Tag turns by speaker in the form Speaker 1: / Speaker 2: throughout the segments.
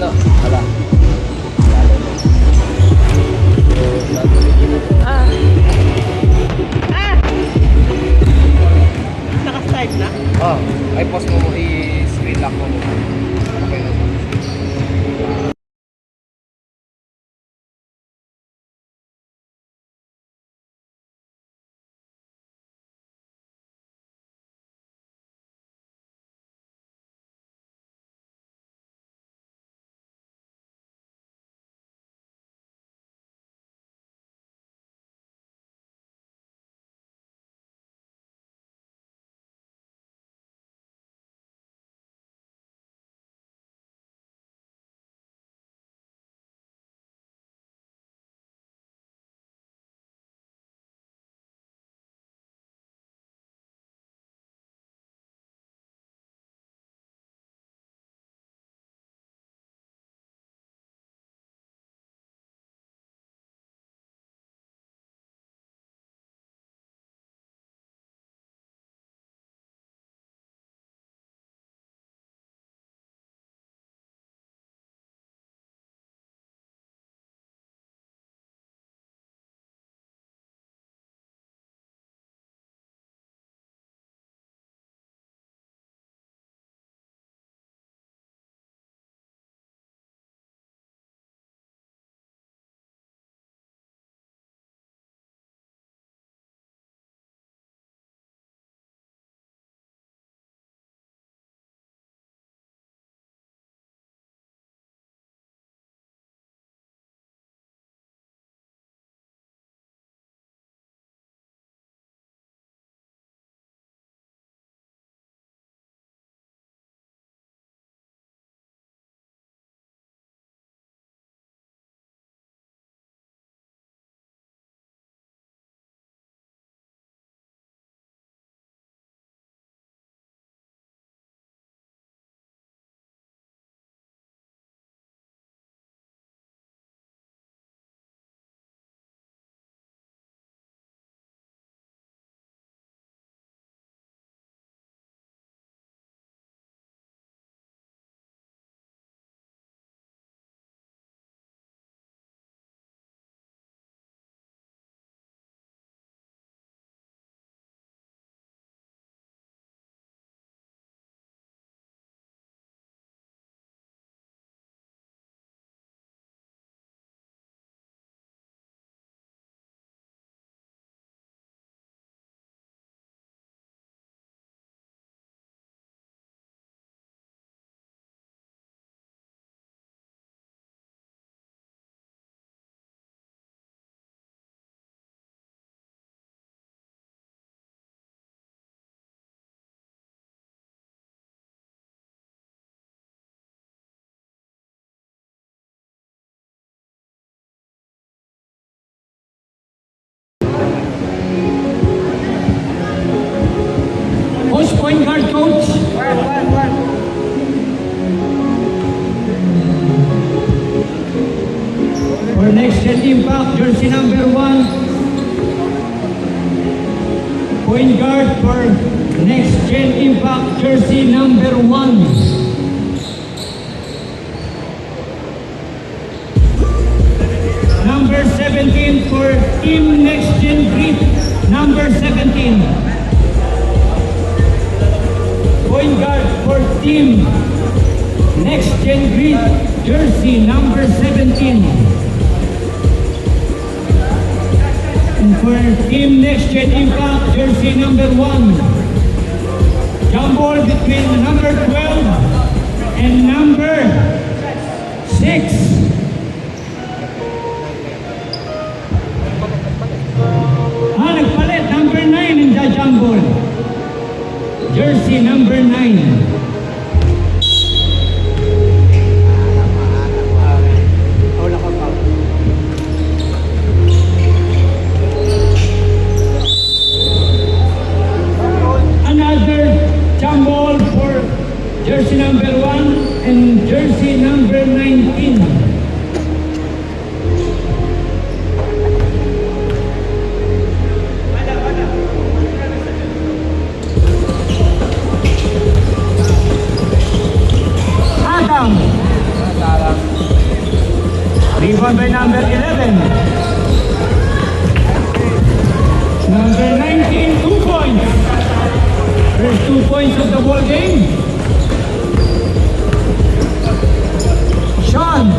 Speaker 1: ano? Wala.
Speaker 2: Ah! Ah! Naka-start na?
Speaker 1: Oh, ay pause mo, i-screen lock mo muna. Okay na siya.
Speaker 3: Coach, point guard, coach. For next gen impact, jersey number 1. Point guard for next gen impact, jersey number 1. Number 17 for Team Next Gen Grit, number 17. Point guard for Team Next Gen Grit, jersey number 17. And for Team Next Gen Impact, jersey number 1. Jump ball between number 12 and number 6. Nagpalit, number 9 in the jumble. Jersey number 9. Another jumble for jersey number 1 and jersey number 19. Rebound by number 11. Number 19, 2 points. First 2 points of the ball game. Sean,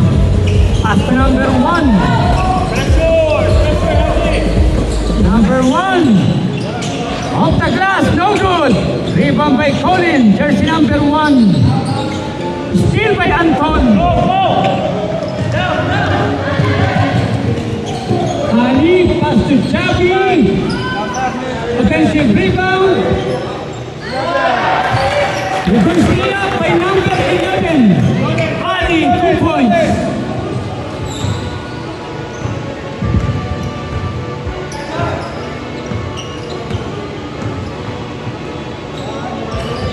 Speaker 3: pass to number 1. Number 1. Off the glass, no good. Rebound by Colin, jersey number 1. Steal by Anton. Ali, pass to Chabi. Offensive rebound. Reverse layup by number 11. Ali, 2 points.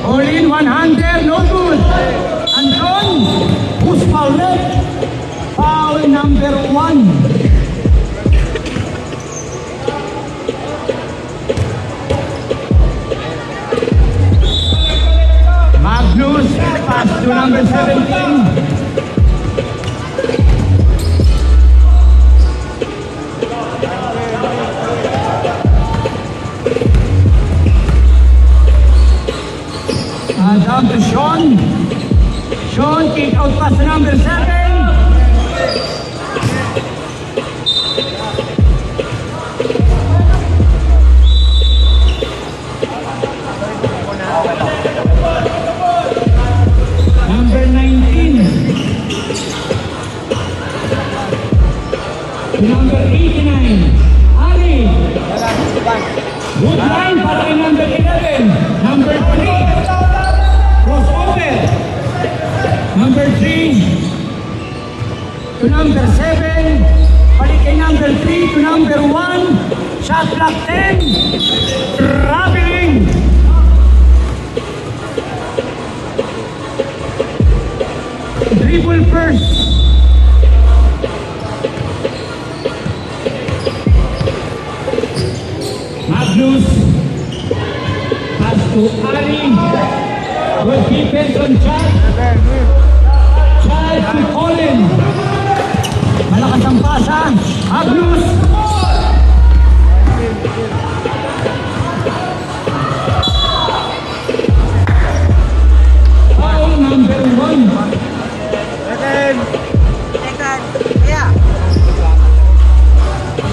Speaker 3: All in, one-hander, no good. Anton, who's foul left? Foul number 1. Magnus, pass to number 17. Down to Sean. Sean, kick out pass to number 7. Number 19. To number 89. Ali. Good line para kay number 11. Number 3. Crossover. Number 3. To number 7. Balik kay number 3 to number 1. Shot clock 10. Traveling. Dribble first. Magnus. Pass to Ali. Good defense on Chad. Chad to Colin. Malakas ang pasa. Magnus. Foul number 1.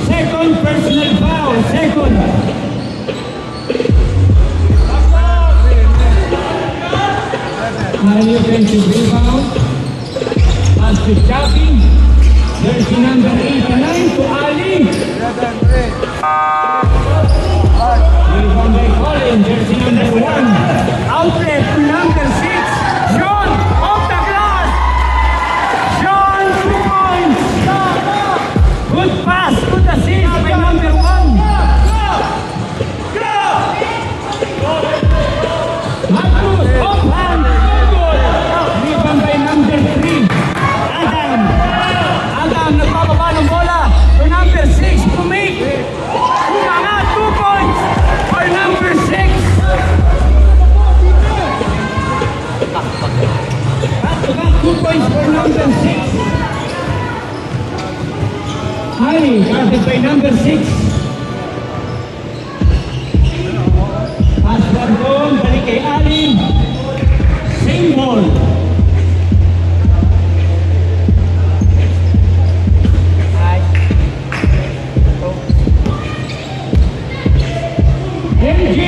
Speaker 3: Second personal foul. Second. Ali offensive rebound. Pass to Chabi. Jersey number 89 to Ali. Rebound by Colin. Jersey number 1. Outlet to number 6. Sean off the glass. Sean 2 points. Good pass. Good assist by number 1. Magnus offhand. Rebound by number 3. Adam. Adam nagpapaba ng bola to number 6 to make. Umangat 2 points for number 6. Back to back 2 points for number 6. Ali guarded by number 6. Pass for goal, balik kay Ali. Same ball. MJ!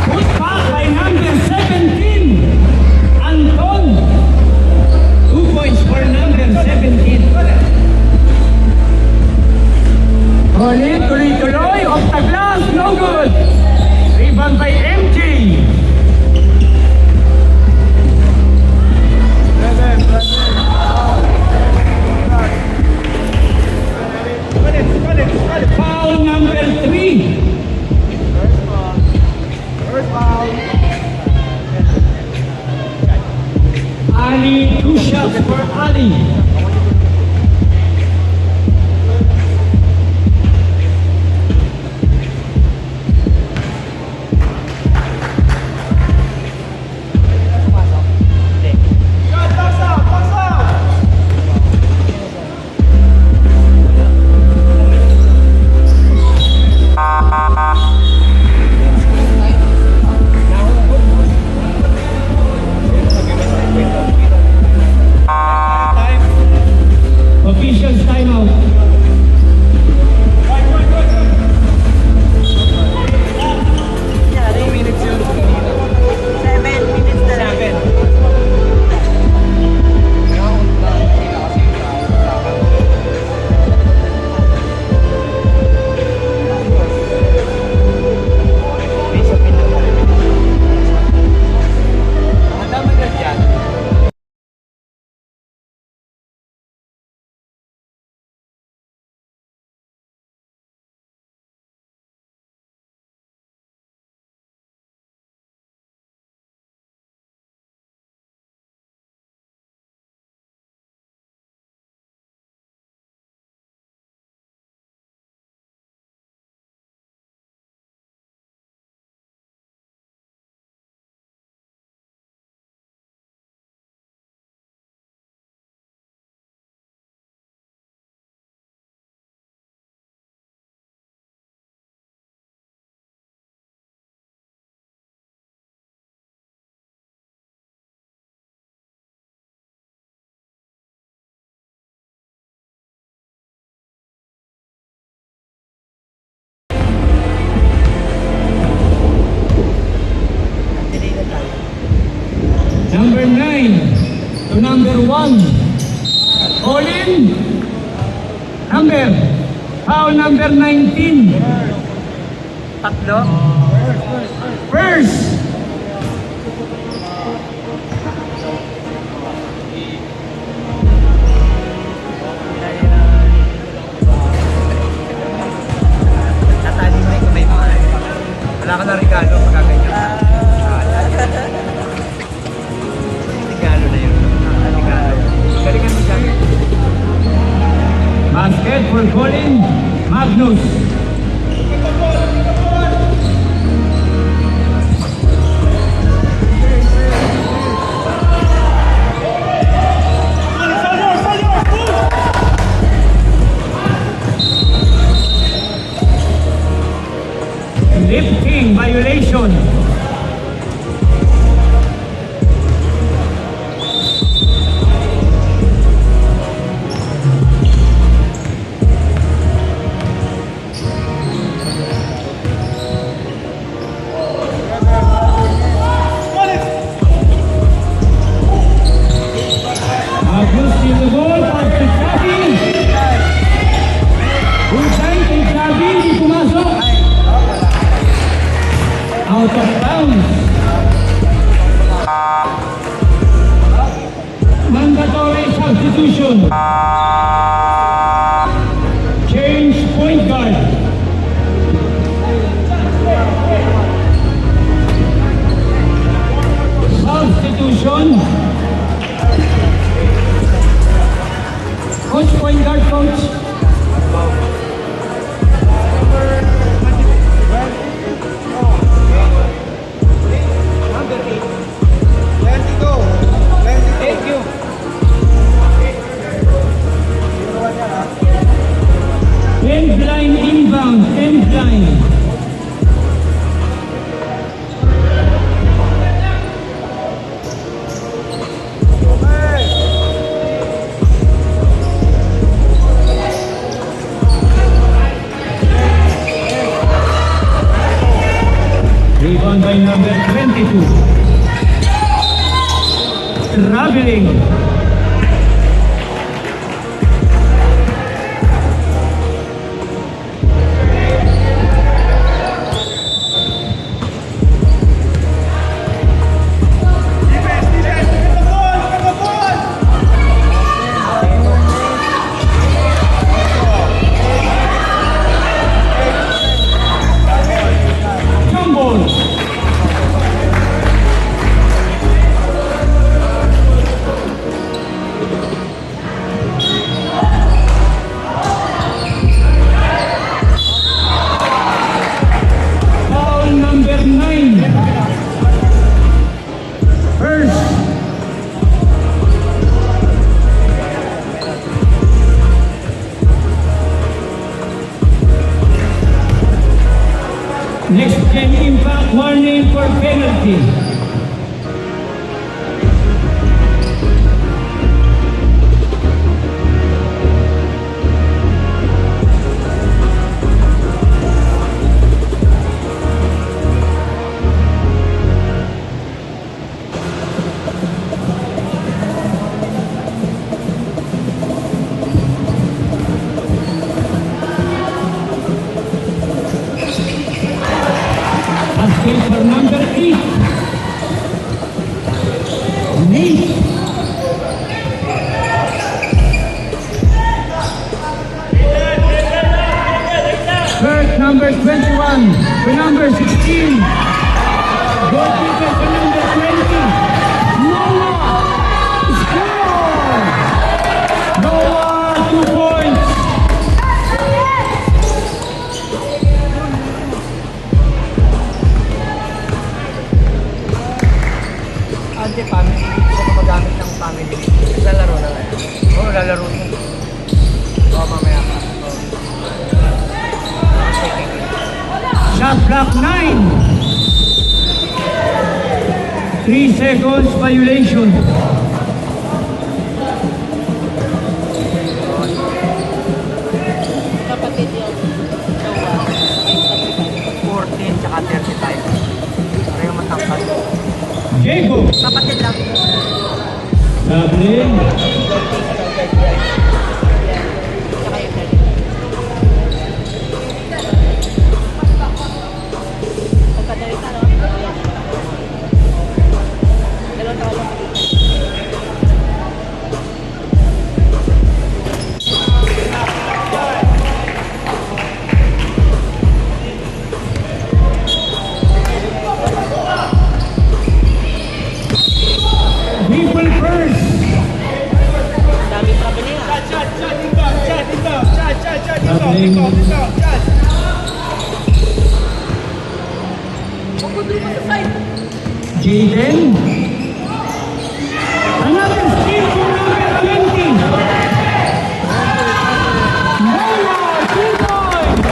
Speaker 3: Put back by number 17. Anton. 2 points for number 17. Colin, tuloy-tuloy. Off the glass, no good. Rebound by MJ. Foul number 3. Ali, 2 shots for Ali. Number 9 to number 1. Colin. Foul number 19.
Speaker 1: Tatlo.
Speaker 3: First.
Speaker 1: Natali mo yung kamay mo. Wala ka na regalo pagka ganyan. Regalo na yun. Regalo. Galingan mo siya.
Speaker 3: Basket for Colin Magnus. Lifting violation. Magnus in the ball, pass to Xavi. Husay kay Xavi, di pumasok. Out of bounds. Mandatory substitution. Change point guard. Substitution. Coach, point guard, coach.
Speaker 1: Thank you.
Speaker 3: End line inbound, end line. Rebound by number 22. Traveling. Jumble. Foul number 9. First. Next gen impact warning for penalty. Basket for number 8. Nate. Third number 21 to number 16. Goalkeeper to number 20. Noah. Score! Noah, 2 points.
Speaker 1: Ante, family. Gusto ko magamit ng family. Lalaro na lang. Oo, lalaro mo. Oo, mamaya pa.
Speaker 3: Shot clock 9. 3 seconds violation.
Speaker 2: Kapatid yung jowa.
Speaker 1: 14 tsaka 35. Pareho matangkad.
Speaker 3: Diego.
Speaker 1: Dapat
Speaker 2: Kapatid lang.
Speaker 3: Traveling.
Speaker 2: Tsaka yung third. Pagkadali ka, no? Dalawang tao lang.
Speaker 3: People first.
Speaker 2: Dami traveling, ah.
Speaker 3: Traveling. Jaden. Another steal from number 20. Noah, 2 points.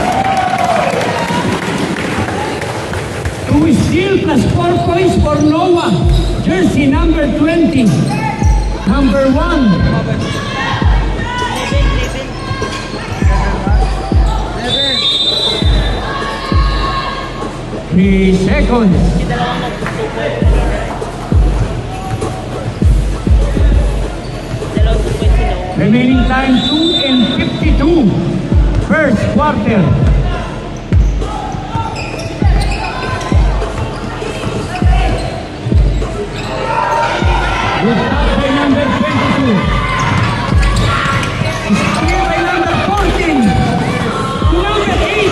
Speaker 3: 2 steal plus 4 points for Noah. Jersey number 20. Number 1.
Speaker 2: Level.
Speaker 3: 3 seconds.
Speaker 2: Yung dalawang mag-super. Dalawang 2 points si Noah.
Speaker 3: Remaining time 2 and 52. First quarter. Good start by number 22. Steal by number 14. To number 8.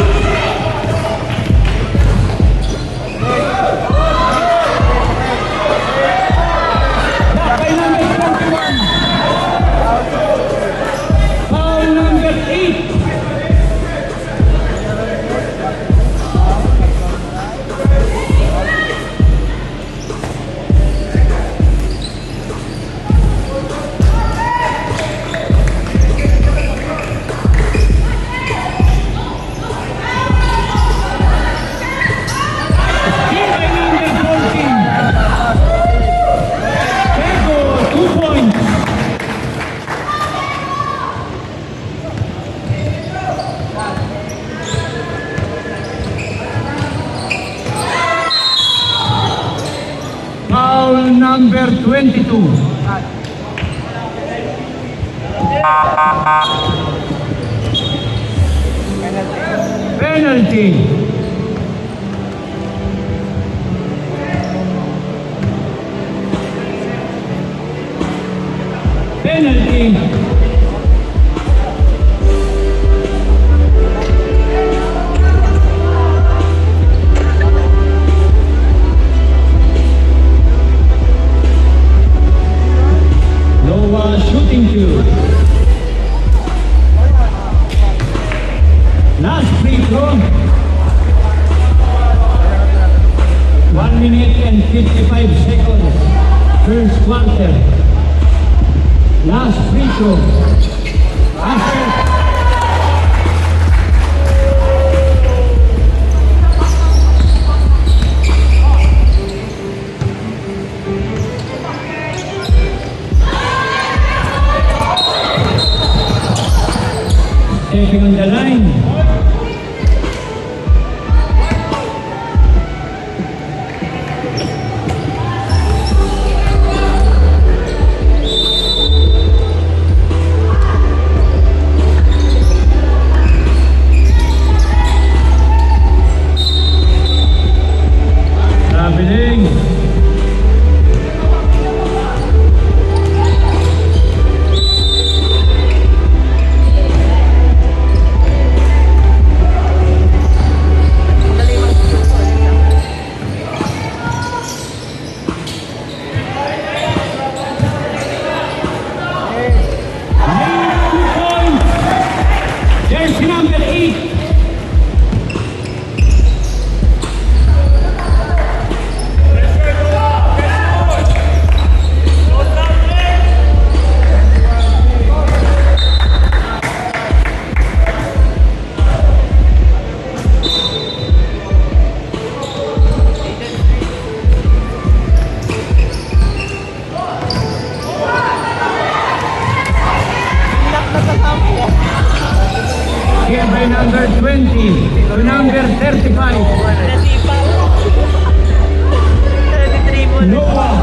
Speaker 3: Back by number 21. Foul number 8. Steal by number 14. Tego, 2 points. Foul number 22. Penalty. Penalty. Noah shooting two. Last free throw. 1 minute and 55 seconds. First quarter. Last free throw. After stepping on the line. Traveling. Jersey number 8. Here by number 20 to number 35.
Speaker 2: Nasipaw. 33 mo.
Speaker 3: Noah.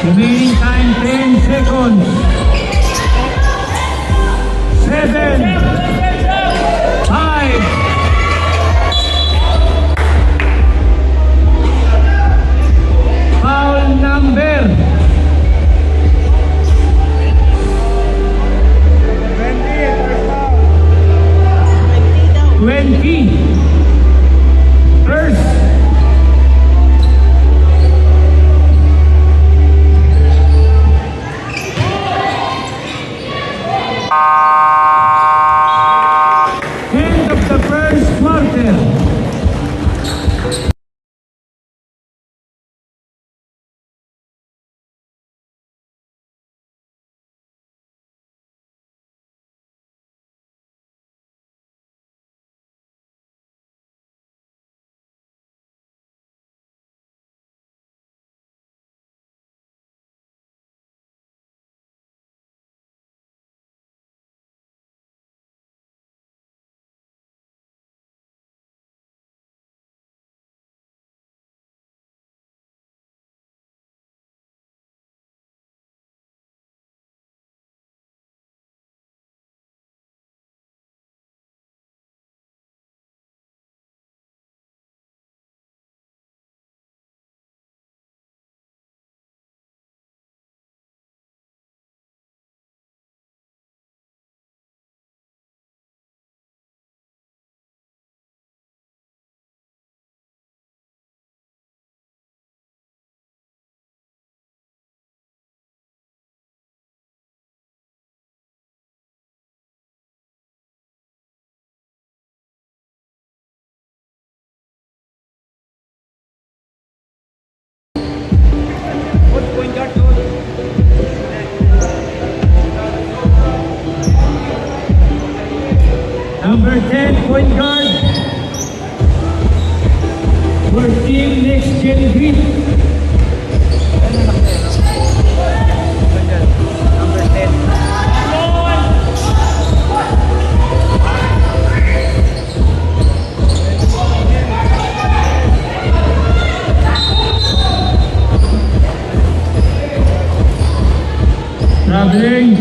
Speaker 3: Remaining time 10 seconds. 7, 5, 4, foul number 20. First. End of the first quarter. Number 10, point guard. For team next gen green.
Speaker 1: Number 10.
Speaker 3: Traveling.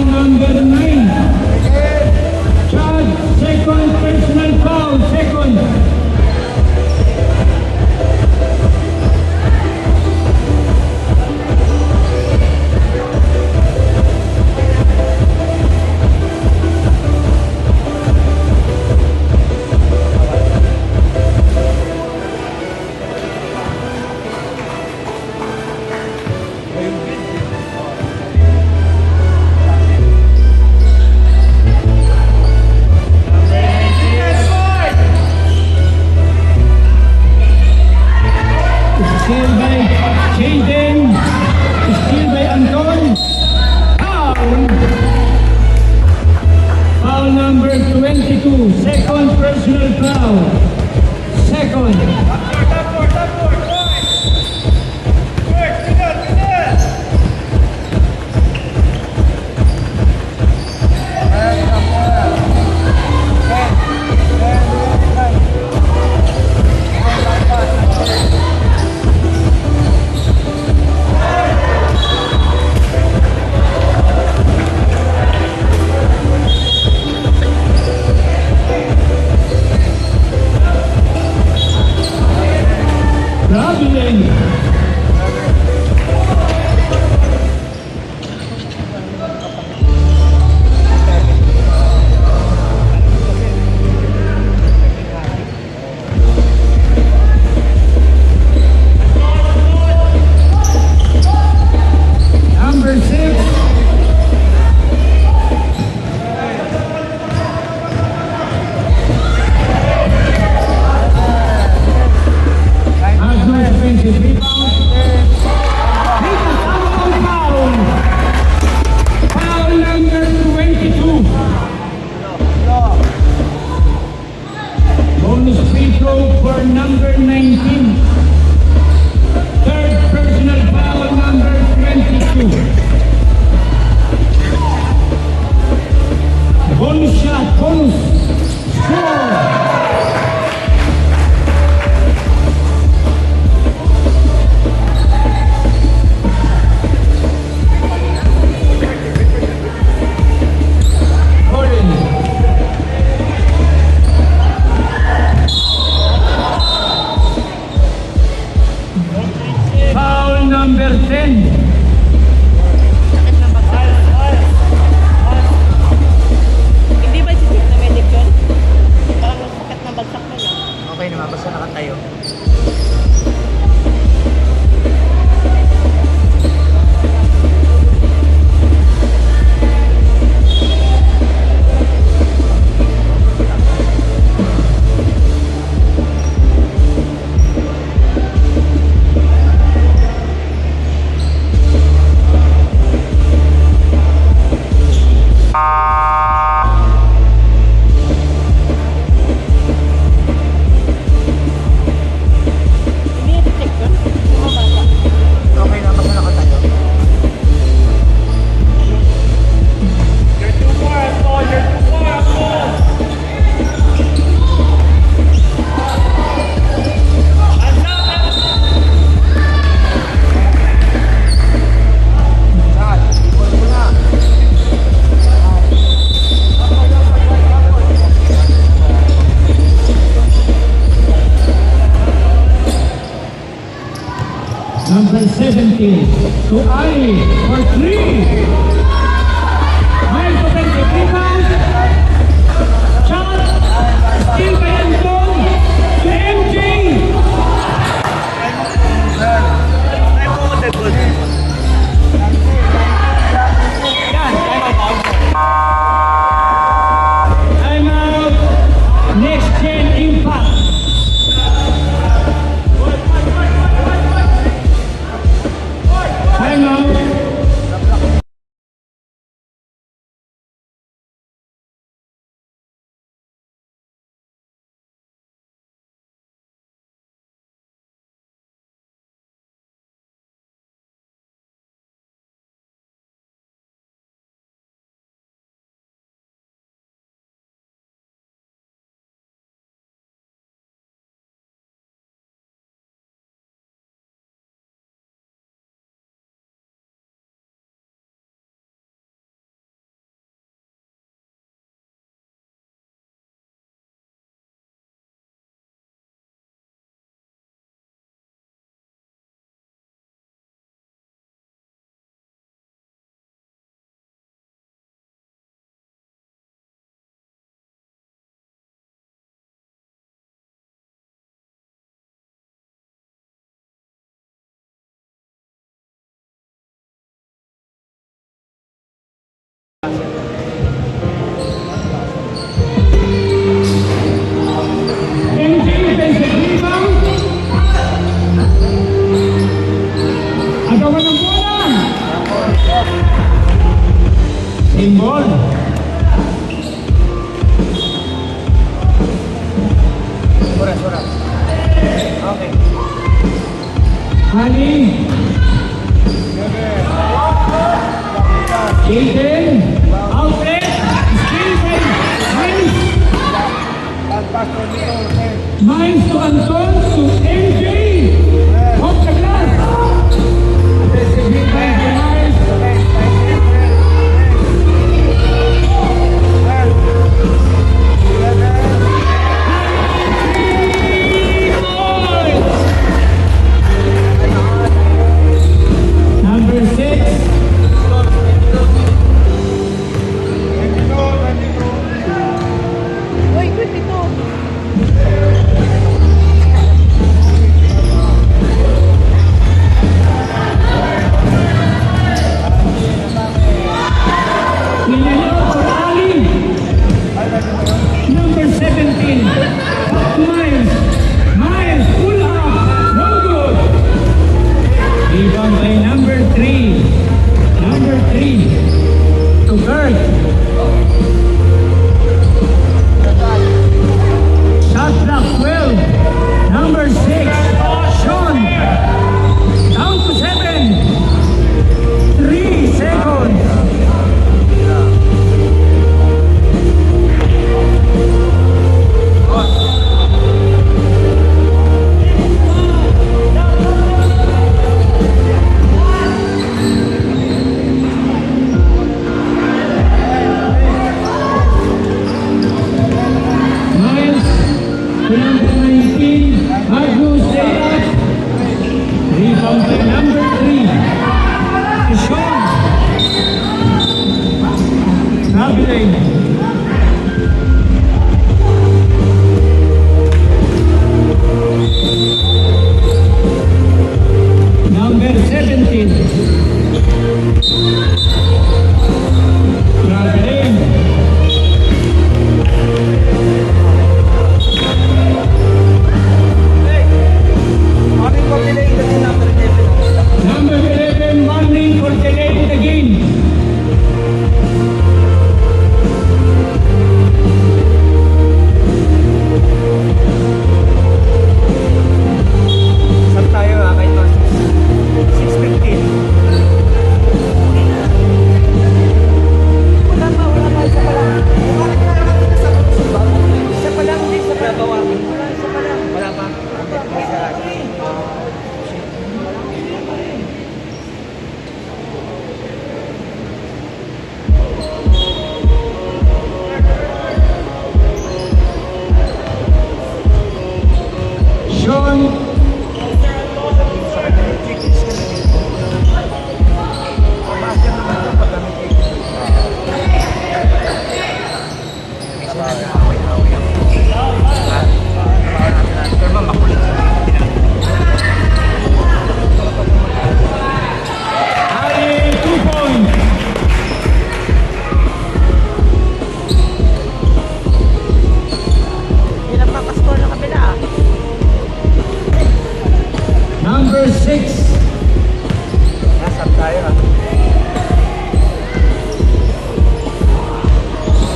Speaker 3: Number 9. Chad, second personal foul, second. Steal by Jaden. Steal by Anton. Foul. Foul number 22. Second personal foul. Second. number 17, to Ali for 3. Miles offensive rebound. Shot. Steal by Anton to MJ. Time out. Next gen impact. Time out. MJ offensive rebound. Agawan ng bola. Simbol.
Speaker 1: Surat. Okay.
Speaker 3: Ali. Jaden. Outlet. Steal by Miles. Miles to Anton to MJ. Off the glass. Offensive rebound by Miles. Number 6.
Speaker 2: Uy, 22.
Speaker 3: Pinalo for Ali. Number 17. Up to Miles. Miles, pull up. No good. Rebound by number 3. Number 3. To Kurt. Shot clock 12. Number 6. Sean. Down to 7. 3 seconds. Miles to number 19, Magnus Dayat. Rebound by number 3, to Sean. Traveling. Number 17. Traveling. Number 11, Marlin for delaying the game.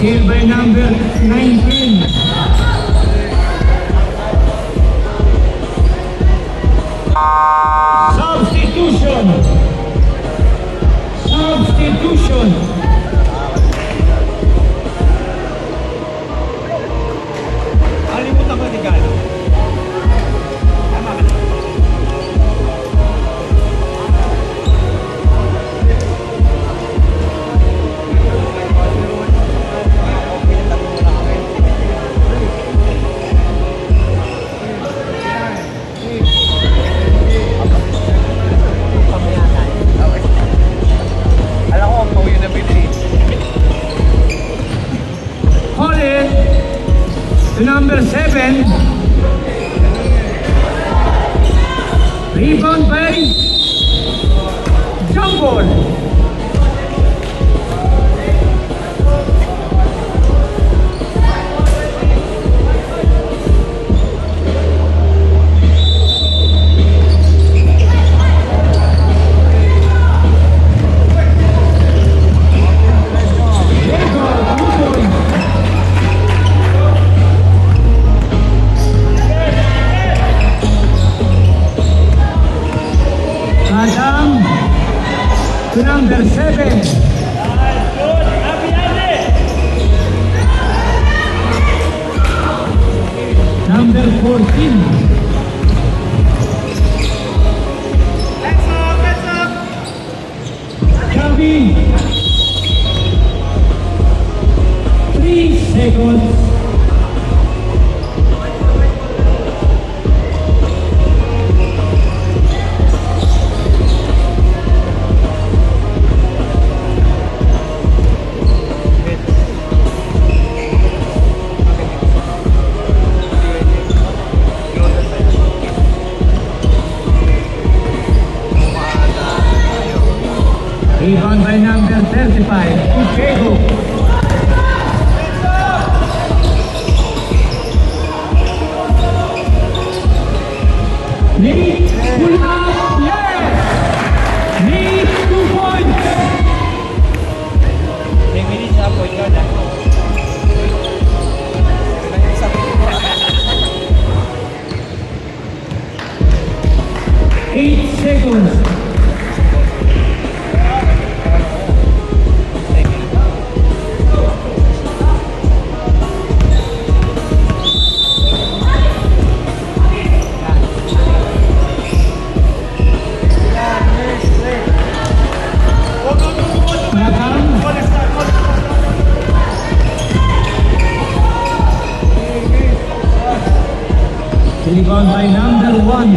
Speaker 3: Kill by number 19. Substitution. Substitution.
Speaker 1: Kalimutan ko ni Galo. Tama ka na. Alam ko, pauwi na bibili.
Speaker 3: Call it to number 7. Rebound by Jambon. Adam to number 7. Number 14. Javi. 3 seconds. Rebound by number 35, Uchego. Nate, pull up, yes! Nate, 2 points!
Speaker 1: 10 minutes na po, ikaw na.
Speaker 3: Eight seconds. Rebound by number 1.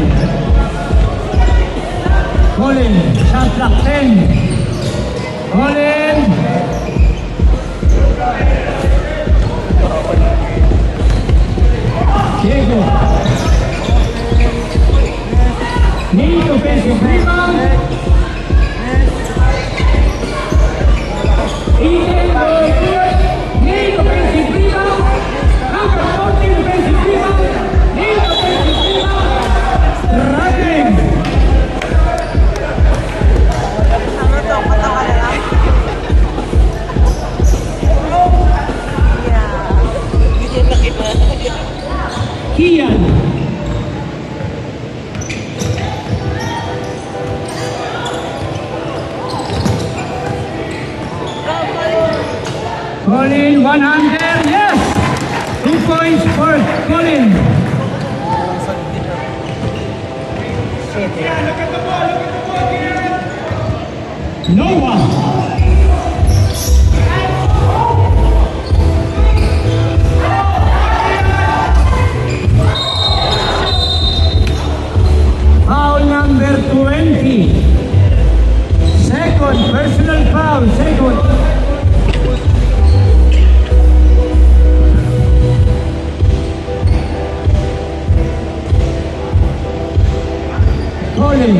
Speaker 3: Colin, shot clock 10. Colin. Diego. Need offensive rebound. Eden Gold. Need offensive rebound. Number 14 offensive rebound. Need offensive rebound. Running. Kian. Colin, 100, yes! 2 points for Colin. Noah. Foul number 20. Second, personal foul, second. Colin.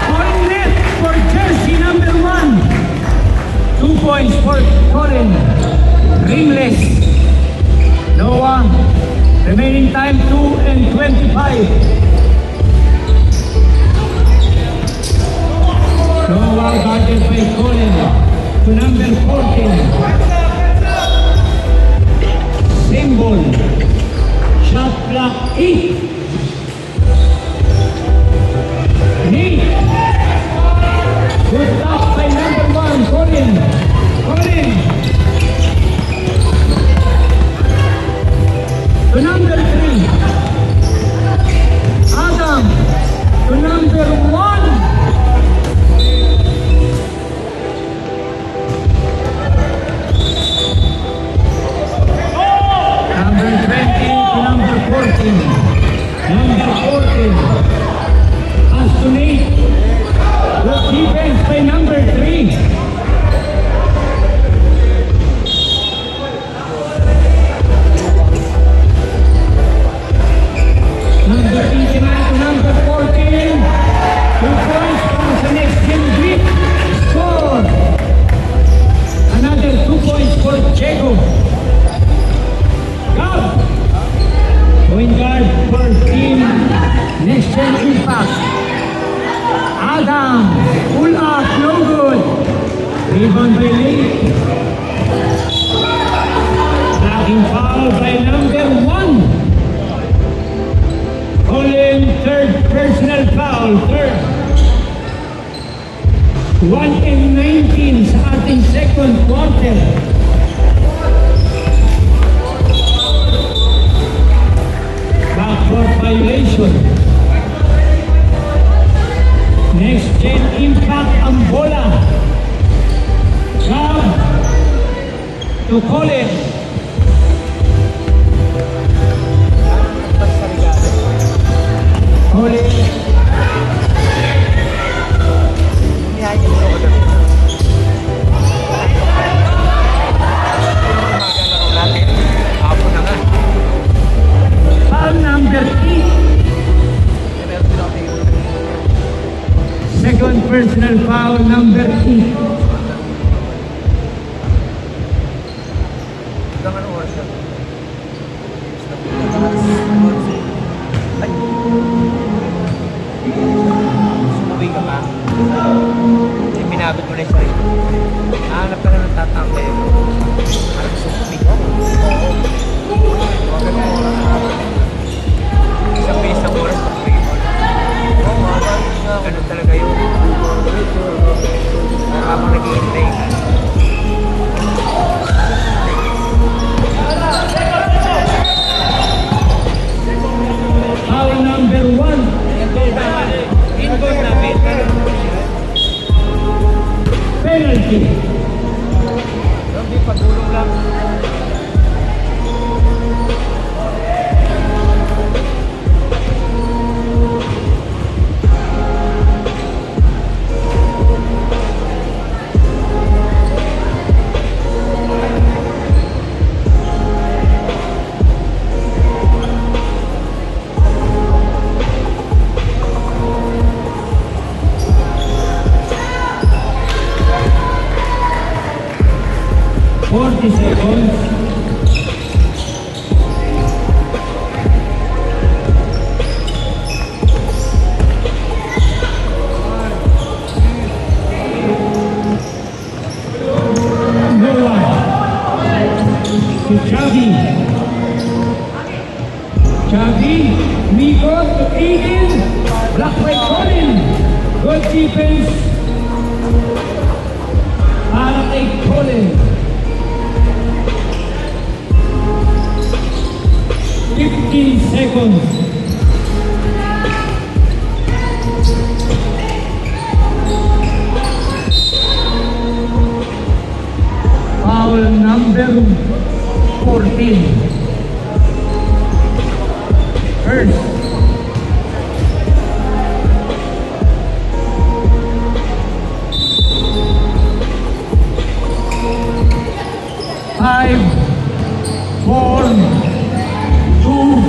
Speaker 3: Colin for jersey number 1. 2 points for Colin. Ringless. Noah. Remaining time 2 and 25. 14. Astonate. Good defense by number 3. Number 89 to number 14. 2 points para sa next game week. Score. Another 2 points for Diego. Gab. Point guard for team Next Gen Impact. Adam. Pull up. No good. Rebound by Lee. Blocking foul by number 1. Calling third personal foul. Third. 1:19 sa ating second quarter. Backcourt violation. Next Gen Impact ang bola. Gab to Colin.
Speaker 1: Basta regalo.
Speaker 3: Colin.
Speaker 1: Niyayin mo ako dito. Magalaro natin. Hapon na nga.
Speaker 3: Foul number 8. Second personal foul number 8.
Speaker 1: Hanggang anong oras na? Ay! Sumuwi ka pa? Hindi, binabit mo na yung sarili. Nahanap ka na ng tatangkay. Parang sumuwi ka. Huwag ka na oras. Isang base ng oras pag free mo. Ganun talaga yun. Habang nag-iintay ka.
Speaker 3: Foul number 1.
Speaker 1: Inbound namin.
Speaker 3: Penalty.
Speaker 1: Hindi, pagulong lang.
Speaker 3: Xavi, Migo to Aiden, blocked by Colin. Good defense para kay Colin. 15 seconds. Foul number 14. First. Five, 4, 2,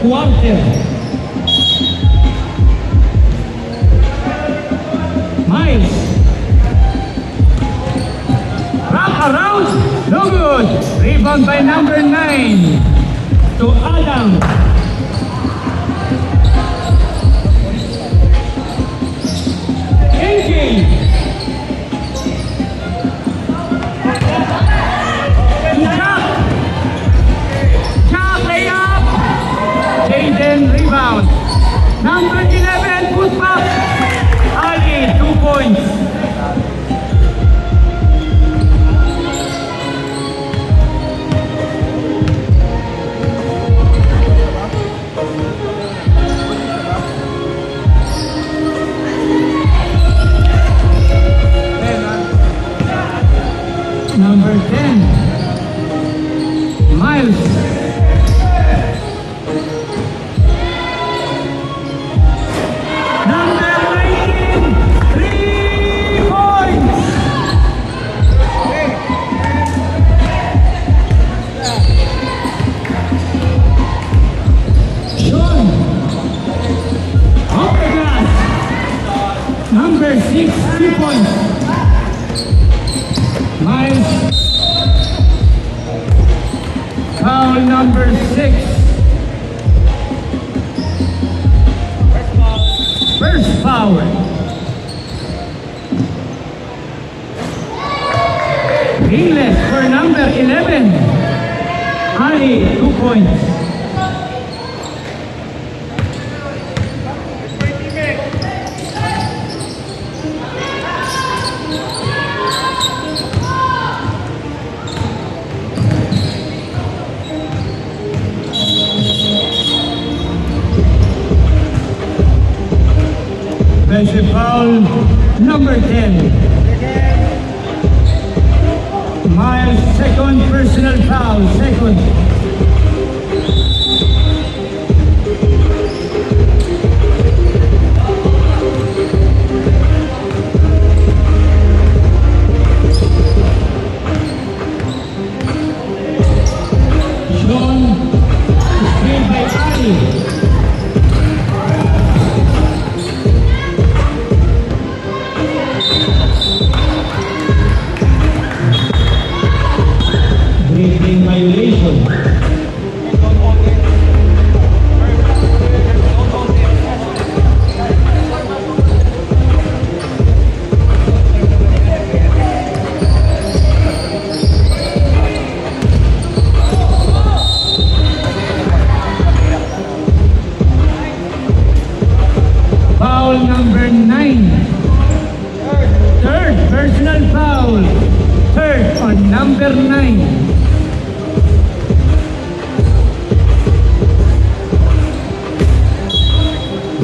Speaker 3: quarter. Miles. Wrap around. No good. Rebound by number 9 to Adam. Engine. Jack layup. Jaden rebound. Number 11 put back. Ali 2 points. Number 10, Miles. Number 19, 3 points. Sean, off the glass. Number 6, 2 points. Miles. Foul number 6. First foul. Ringless for number 11. Ali, 2 points. Offensive foul number 10. Miles, second personal foul, second. Sean, screen by Ali. Breathing violation. Foul number 9. Third personal foul. Third on number 9.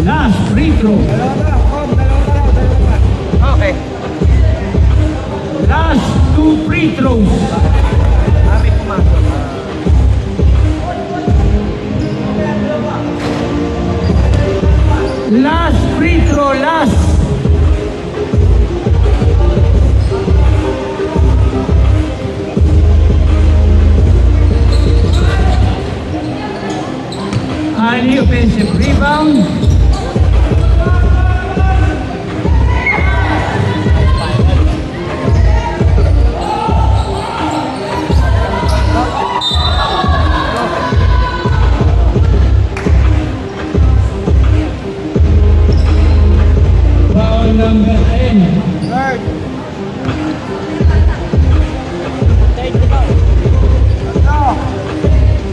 Speaker 3: Last free throw.
Speaker 1: Okay.
Speaker 3: Last 2 free throws.
Speaker 1: May pumasok.
Speaker 3: Last free throw, last. Ali offensive rebound. Foul number 10.
Speaker 1: Third.
Speaker 2: Third rebound.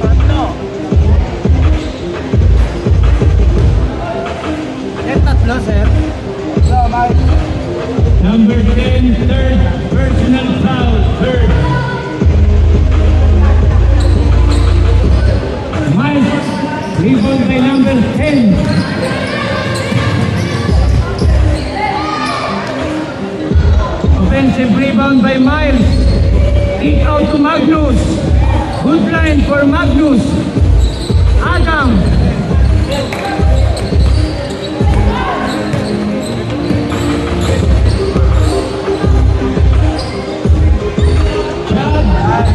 Speaker 2: Tatlo.
Speaker 1: Tatlo, sir.
Speaker 3: Number 10, third personal foul, third. Miles, rebound by number 10. Offensive rebound by Miles. Kick out to Magnus. Good line for Magnus. Adam. Chad.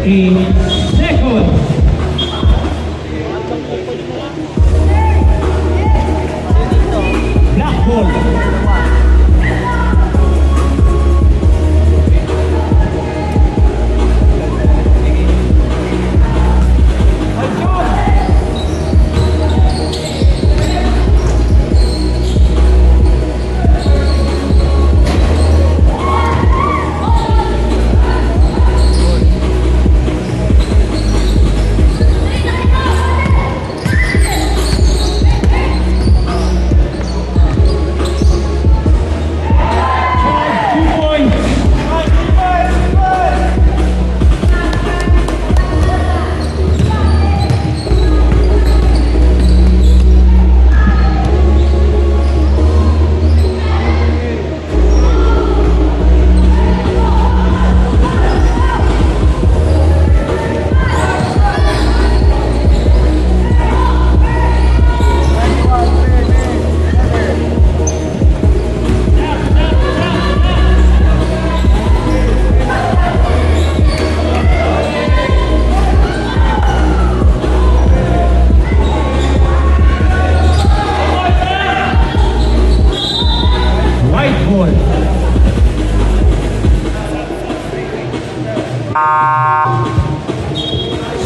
Speaker 3: seconds. Black ball.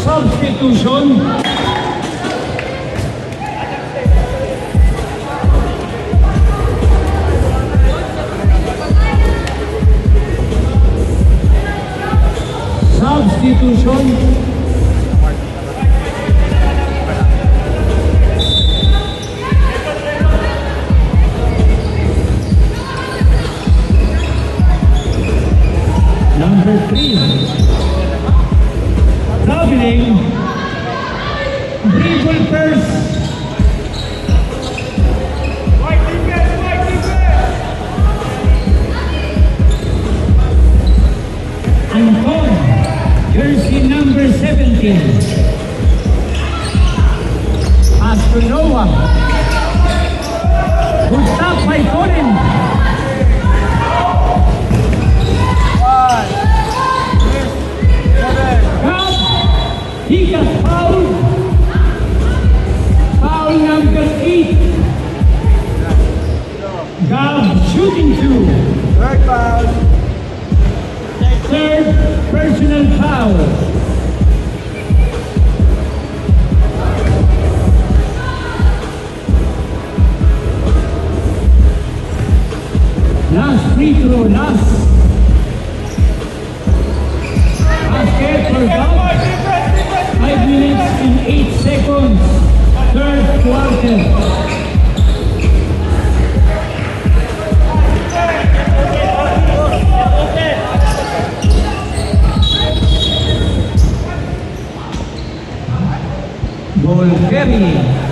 Speaker 3: Substitution. Substitution. Number 3. Traveling. Dribble first. Anton, jersey number 17. Pass to Noah. Good stop by Colin. Gab, he got fouled. Foul number 8. Gab shooting 2.
Speaker 1: Third foul.
Speaker 3: Third personal foul. Last free throw, last basket for Gab. 5 minutes and 8 seconds. Third quarter. Ball carrying.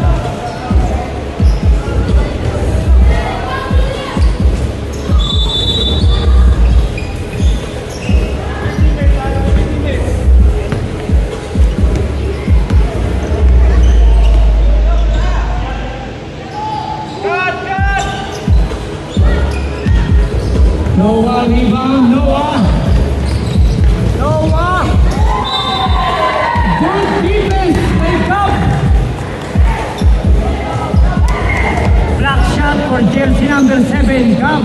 Speaker 3: Noah rebound, Noah. Noah. Good defense, wake up. Black shot for jersey number 7, Gab.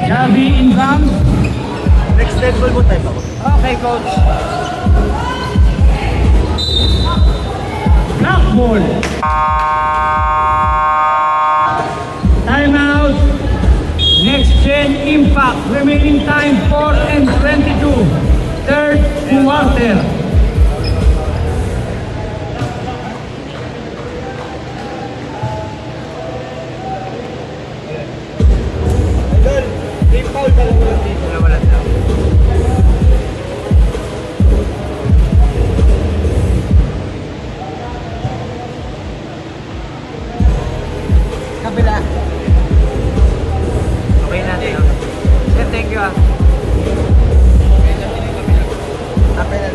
Speaker 3: Javi inbound.
Speaker 1: Next level mo time ako. Okay, coach.
Speaker 3: Black ball. Timeout. Next gen impact. Remaining time 4 and 22. Third quarter.
Speaker 1: Idol, team foul ka lang ulit dito. Wala na. Kabila. Okay natin. Sir, thank you ah. Kapila.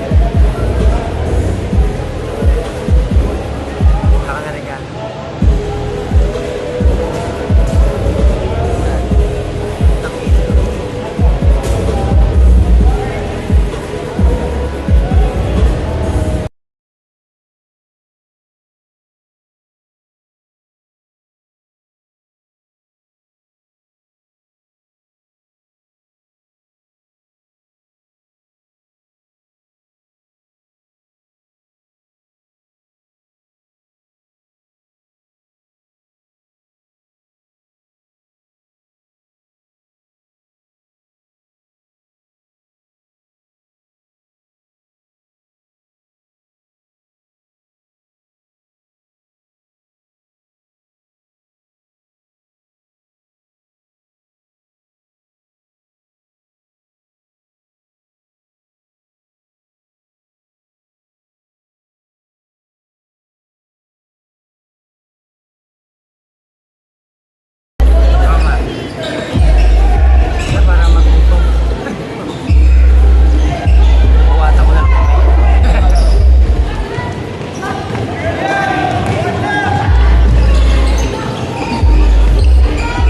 Speaker 1: Saka na rin ka.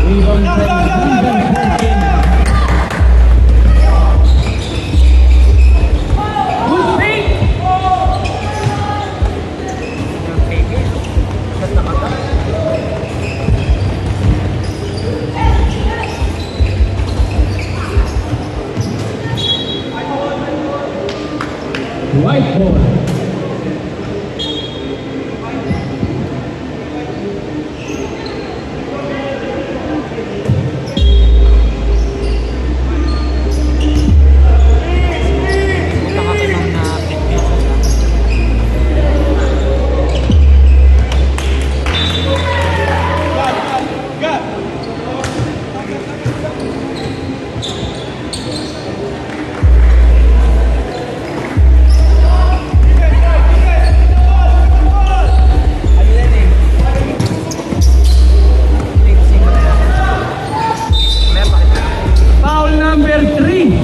Speaker 3: Rebound by number 14. Good pick.
Speaker 1: Yung peke. Shot na kata.
Speaker 3: White ball.
Speaker 1: Punta ka kay ma'am na pet. Ano yan eh? Hindi kasi may pakita.
Speaker 3: Foul number 3.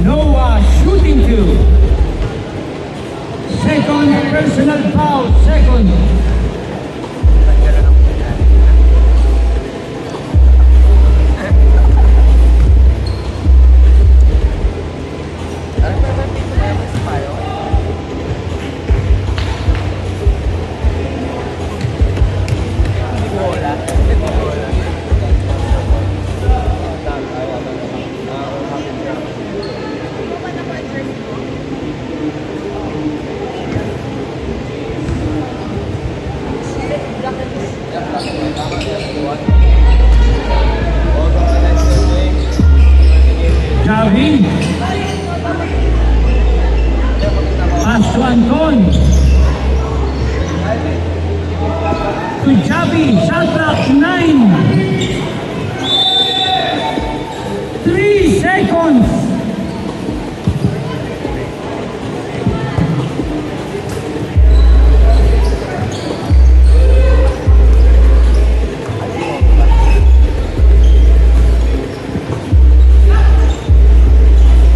Speaker 3: Noah shooting two. Second personal foul. Second.
Speaker 1: Tanggalan ang punan. Ano ba ba dito na yung sapayo? Hindi ko wala. Hindi ko wala.
Speaker 3: Javi. Pass to Anton. To Javi. Shot clock 9. 3 seconds.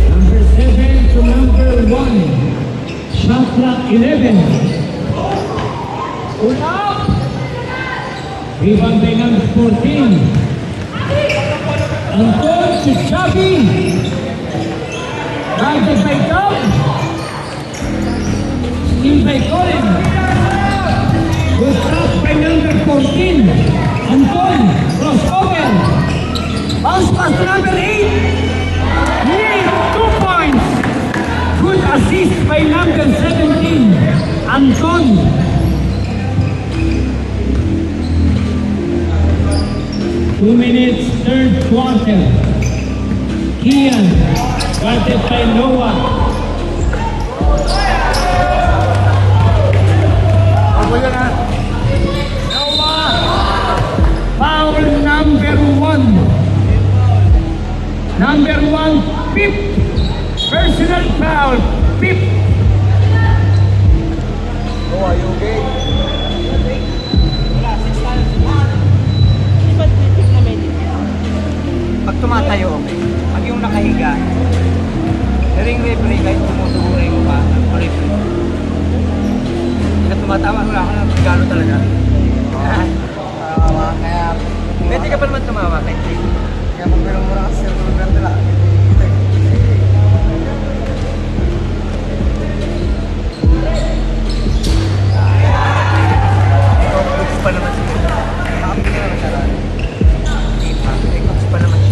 Speaker 3: Number 7 to number 1. Shot clock 11. Pull up. Rebound by number 14. Anton to Chabi. Guarded by Tom. Steal by Colin. Good stop by number 14. Anton. Crossover. Bounce pass to number 8. Need 2 points. Good assist by number 17. Anton. Two minutes, third quarter. Kian, guarded by Noah.
Speaker 1: Ako yun ha.
Speaker 3: Noah. Foul number 1. Number 1, Pip. Personal foul, Pip.
Speaker 1: Oh, are you okay?
Speaker 2: Wala, 6 tayo. Di ba titik na may titik?
Speaker 1: Pag tumatayo, okay. Pag yung nakahiga, ring referee kahit tumutuloy mo pa, referee. Hindi ka tumatawa, wala ka na gano'n talaga. Kaya, pwede ka pa naman tumawa kahit hindi. Kaya pag meron mo na kasi, meron nila. Coach pa naman siya. Nakapit na naman siya. Hindi pa. Coach pa naman siya.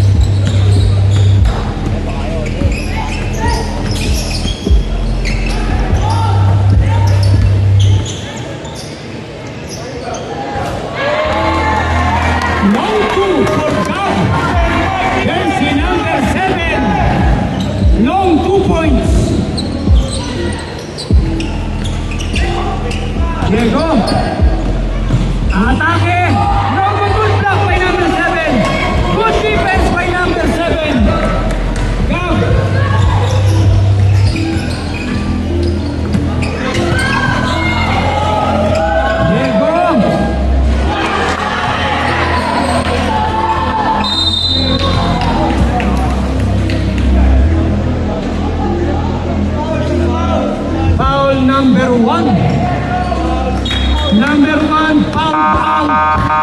Speaker 3: Long two for Gab. Jersey number 7. Long 2 points. Diego. Atake. No, good block by number 7. Good defense by number 7. Gab. Diego. Foul number 1. Number 1, foul out.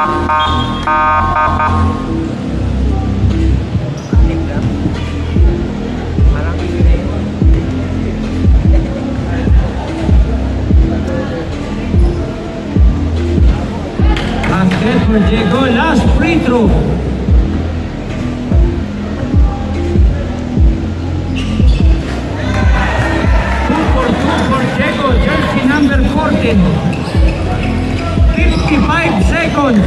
Speaker 3: Basket for Diego. Last free throw. For Diego, jersey number 14. 55 seconds.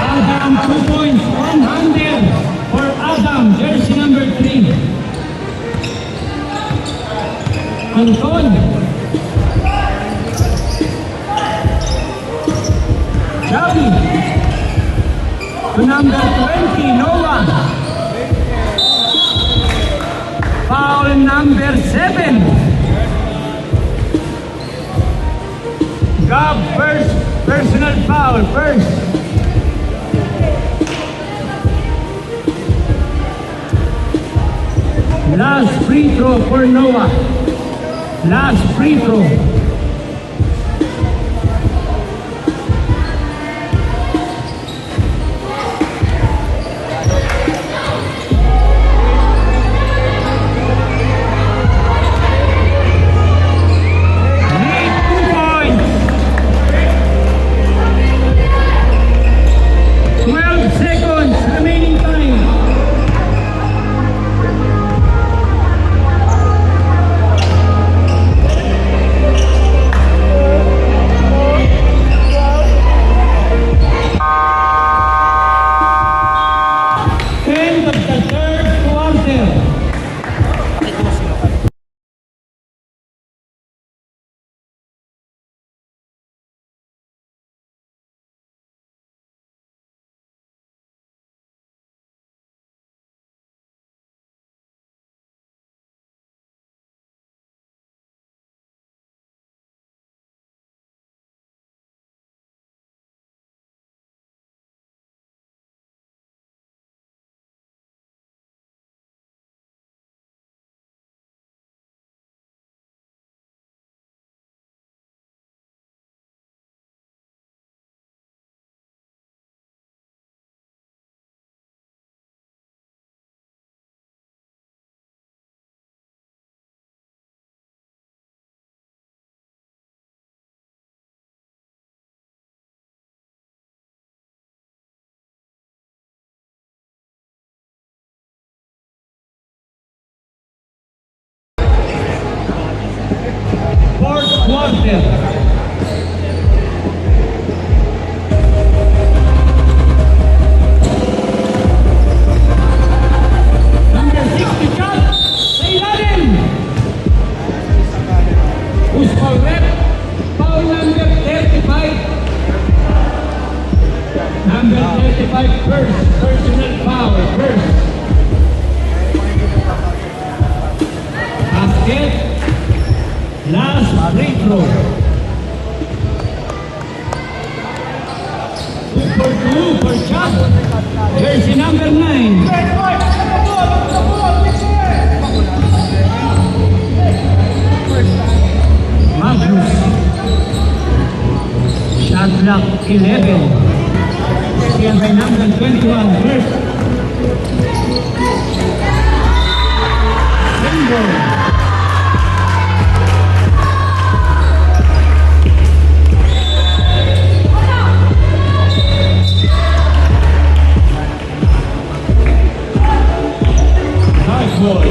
Speaker 3: Adam, 2 points. 100 for Adam, jersey number 3. Anton. Javi. To number 20, Noah. Foul number 7. Gab first, personal foul first. Last free throw for Noah. Last free throw. Need 2 points. 12 seconds remaining time. End of the third quarter.
Speaker 1: Bakit mo sino ka?
Speaker 3: Fourth quarter. Number 60 shot. Sa ilalim. Who's foul rep? Foul number 35. Number 35 first. Personal foul first. Basket. Last free throw. 2 for 2 for shot. Jersey number 9. Magnus. Shot clock 11. Steal by number 21 first. Bingo. Boy.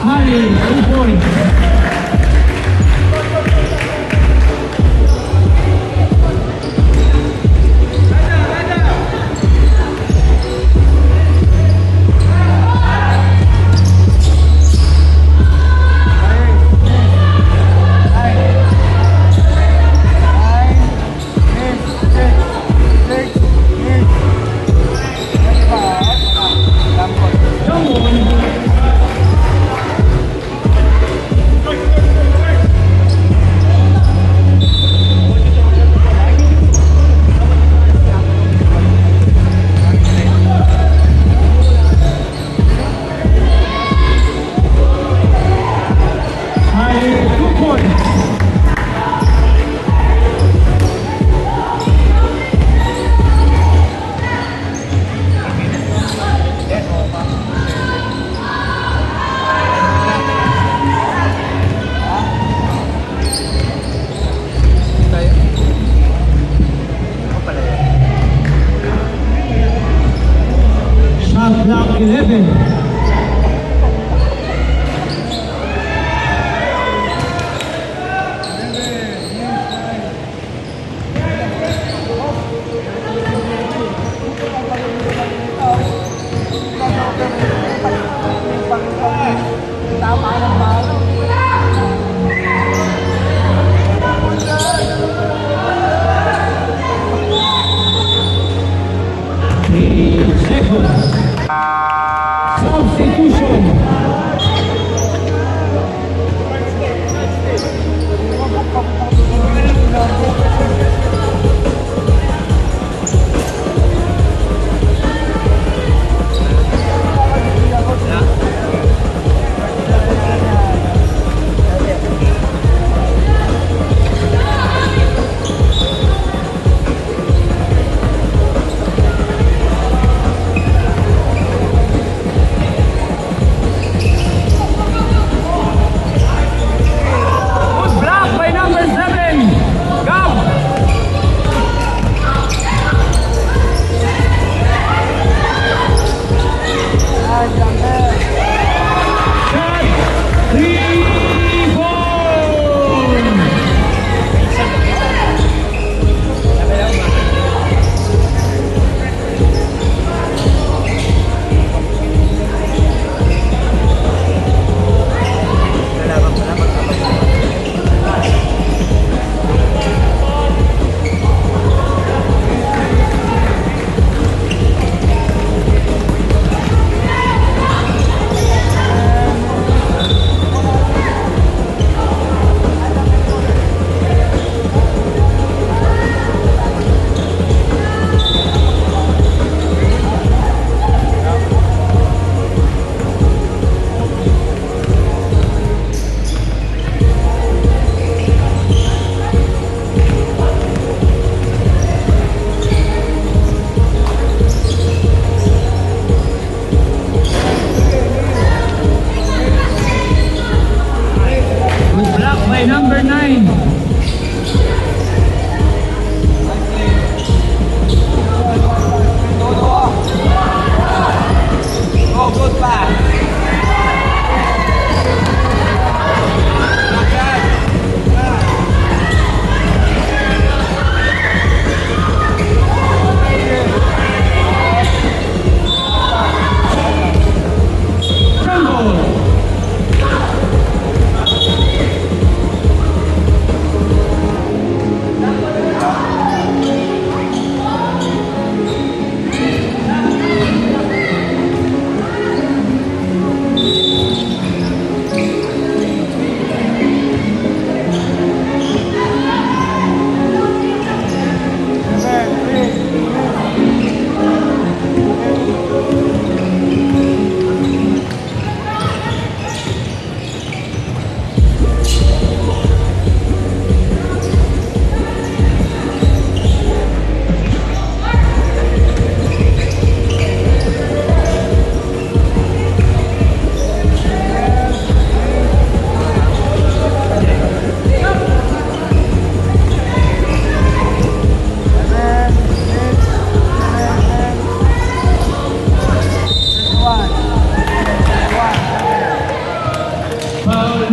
Speaker 3: Ali, 2 points. Ali, 2 points.
Speaker 1: Tayo. Ako pala yan.
Speaker 3: Shot clock 11. Seconds. Substitution.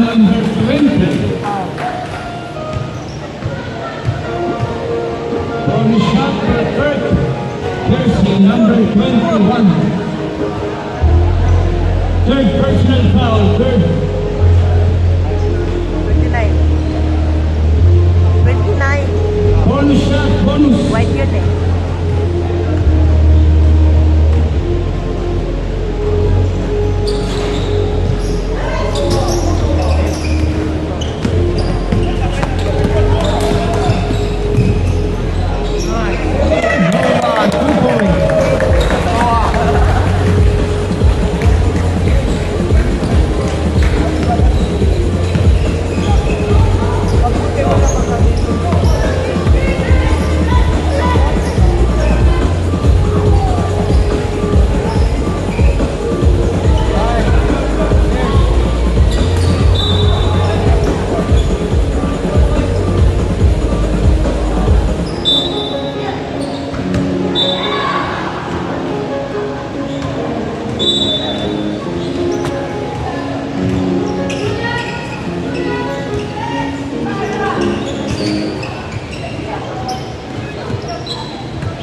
Speaker 3: number 20. Bonus shot for Kirk. Jersey number 21. Third personal foul, third.
Speaker 2: 29. 29.
Speaker 3: Bonus shot, bonus.
Speaker 2: White yun eh.
Speaker 3: Nova, 2 points.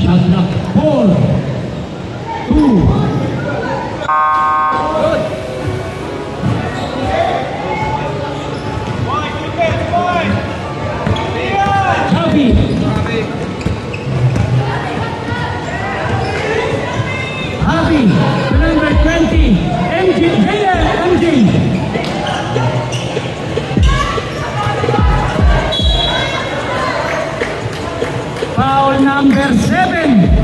Speaker 3: Shot clock 4, 2. Javi. Javi, the number 20. MJ, MJ. Foul number 7.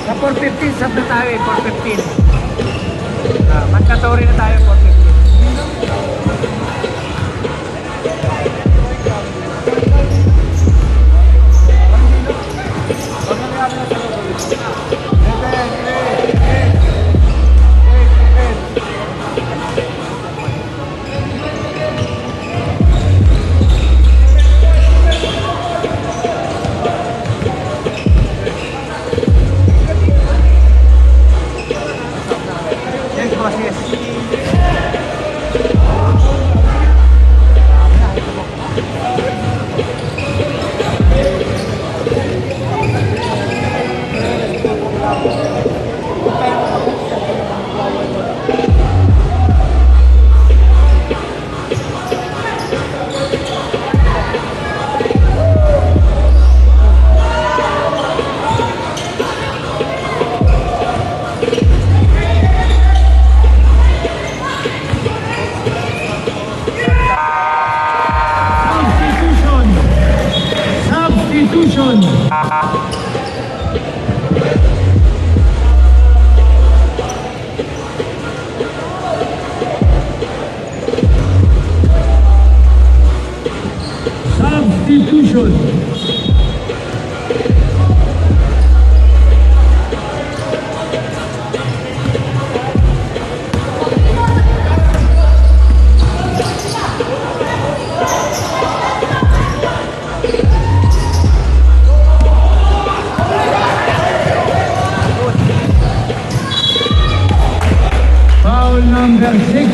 Speaker 1: Sa 415, sab na tayo eh, 415. Mandatory na tayo, 415. Yes, boss, yes.
Speaker 3: Substitution. Substitution. Foul number 6.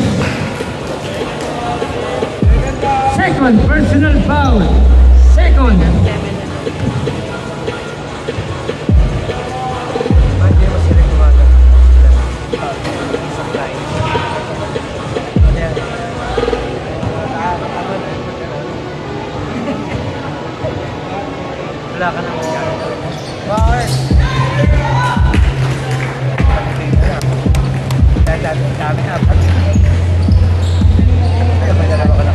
Speaker 3: Second personal foul. Second.
Speaker 1: Hindi mo sila gumagal. Supply. Ayan. Wala ka nang magkakaroon. Bakit? Dami apat. Ay, may dalawa ka na.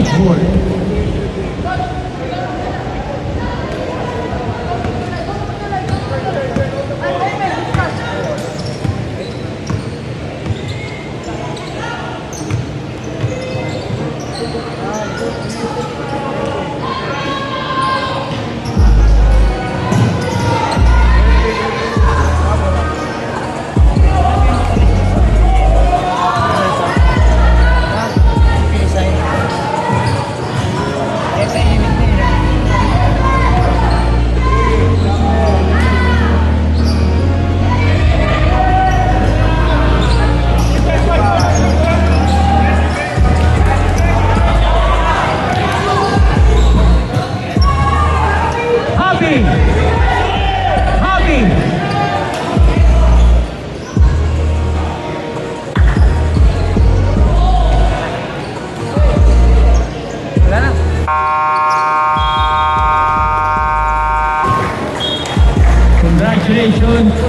Speaker 3: baseball. Hobby! Hobby!
Speaker 1: Wala na.
Speaker 3: Congratulations!